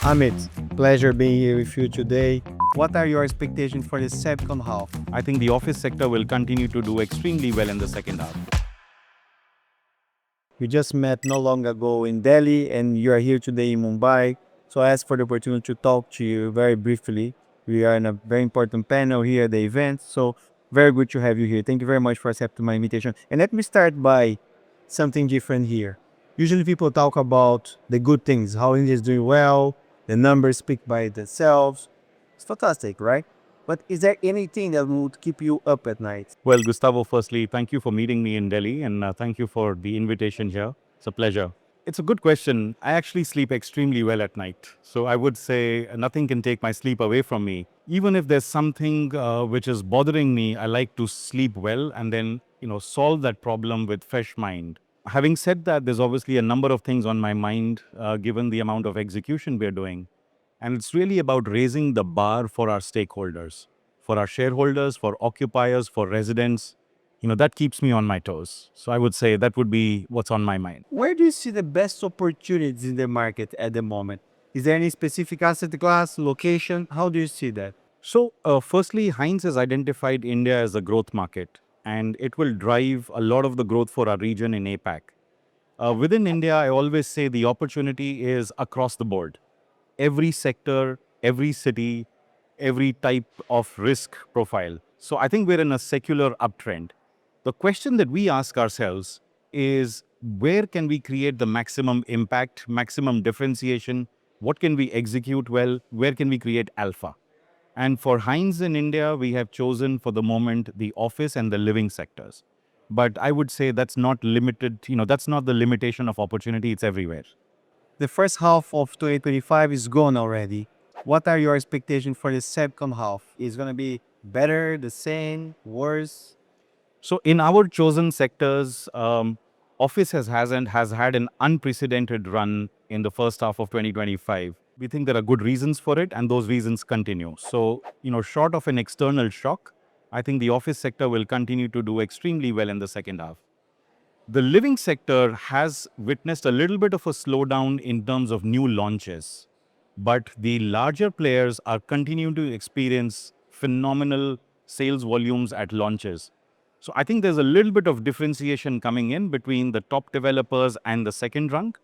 Amit, pleasure being here with you today. What are your expectations for the second half? I think the office sector will continue to do extremely well in the second half. We just met not long ago in Delhi and you are here today in Mumbai. So I asked for the opportunity to talk to you very briefly. We are in a very important panel here at the event. So very good to have you here. Thank you very much for accepting my invitation. And let me start by something different here. Usually people talk about the good things, how India is doing well, the numbers speak by themselves. It's fantastic, right? But is there anything that would keep you up at night? Well, Gustavo, firstly, thank you for meeting me in Delhi and thank you for the invitation here. It's a pleasure. It's a good question. I actually sleep extremely well at night. So I would say nothing can take my sleep away from me. Even if there's something which is bothering me, I like to sleep well and then, solve that problem with fresh mind. Having said that, there's obviously a number of things on my mind given the amount of execution we're doing. And it's really about raising the bar for our stakeholders, for our shareholders, for occupiers, for residents. That keeps me on my toes. So I would say that would be what's on my mind. Where do you see the best opportunities in the market at the moment? Is there any specific asset class, location? How do you see that? So, firstly, Hines has identified India as a growth market, and it will drive a lot of the growth for our region in APAC. Within India, I always say the opportunity is across the board. Every sector, every city, every type of risk profile. So I think we're in a secular uptrend. The question that we ask ourselves is where can we create the maximum impact, maximum differentiation? What can we execute well? Where can we create alpha? And for Hines in India, we have chosen for the moment the office and the living sectors. But I would say that's not limited, that's not the limitation of opportunity, it's everywhere. The first half of 2025 is gone already. What are your expectations for the second half? Is it going to be better, the same, worse? So in our chosen sectors, office has had an unprecedented run in the first half of 2025. We think there are good reasons for it, and those reasons continue. So, short of an external shock, I think the office sector will continue to do extremely well in the second half. The living sector has witnessed a little bit of a slowdown in terms of new launches, but the larger players are continuing to experience phenomenal sales volumes at launches. So I think there's a little bit of differentiation coming in between the top developers and the second rung.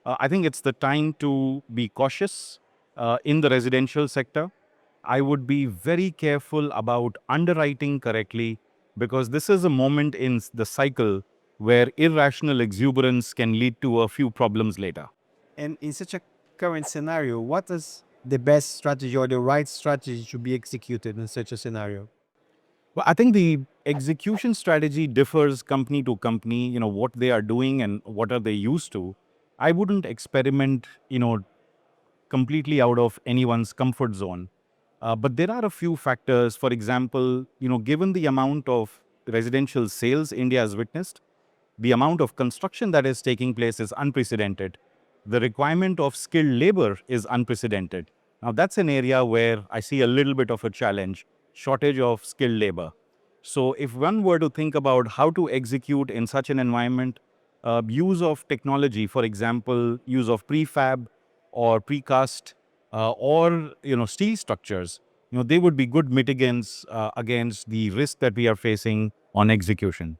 I think it's the time to be cautious in the residential sector. I would be very careful about underwriting correctly because this is a moment in the cycle where irrational exuberance can lead to a few problems later. And in such a current scenario, what is the best strategy or the right strategy to be executed in such a scenario? Well, I think the execution strategy differs company to company, what they are doing and what are they used to. I wouldn't experiment, completely out of anyone's comfort zone. But there are a few factors. For example, given the amount of residential sales India has witnessed, the amount of construction that is taking place is unprecedented. The requirement of skilled labor is unprecedented. Now, that's an area where I see a little bit of a challenge, shortage of skilled labor. So, if one were to think about how to execute in such an environment, use of technology, for example, use of prefab or precast or steel structures, they would be good mitigants against the risk that we are facing on execution.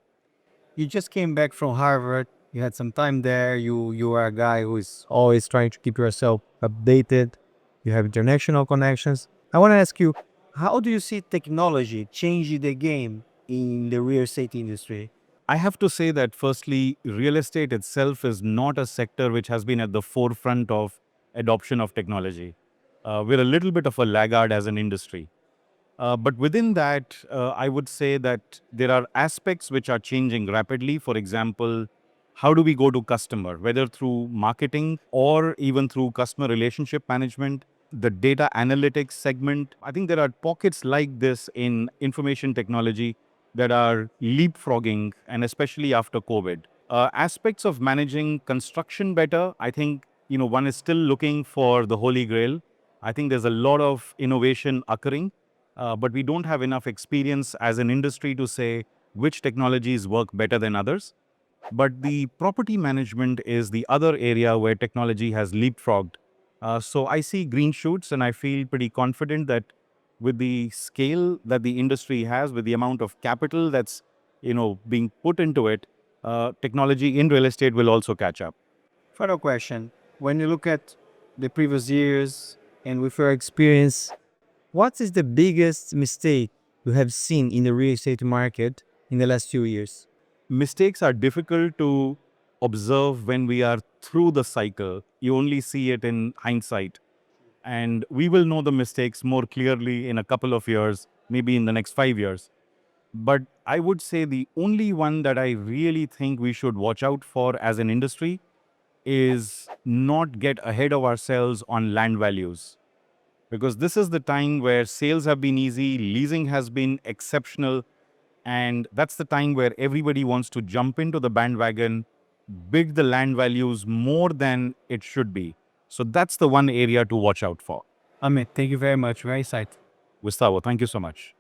You just came back from Harvard. You had some time there. You are a guy who is always trying to keep yourself updated. You have international connections. I want to ask you, how do you see technology changing the game in the real estate industry? I have to say that firstly, real estate itself is not a sector which has been at the forefront of adoption of technology. We're a little bit of a laggard as an industry. But within that, I would say that there are aspects which are changing rapidly. For example, how do we go to customer, whether through marketing or even through customer relationship management, the data analytics segment. I think there are pockets like this in information technology that are leapfrogging, and especially after COVID. Aspects of managing construction better, I think, one is still looking for the holy grail. I think there's a lot of innovation occurring, but we don't have enough experience as an industry to say which technologies work better than others. But the property management is the other area where technology has leapfrogged. So I see green shoots, and I feel pretty confident that with the scale that the industry has, with the amount of capital that's being put into it, technology in real estate will also catch up. Final question. When you look at the previous years and with your experience, what is the biggest mistake you have seen in the real estate market in the last few years? Mistakes are difficult to observe when we are through the cycle. You only see it in hindsight. And we will know the mistakes more clearly in a couple of years, maybe in the next 5 years. But I would say the only one that I really think we should watch out for as an industry is not get ahead of ourselves on land values. Because this is the time where sales have been easy, leasing has been exceptional, and that's the time where everybody wants to jump into the bandwagon, bid the land values more than it should be. So that's the one area to watch out for. Amit, thank you very much. Very insightful. Gustavo, thank you so much.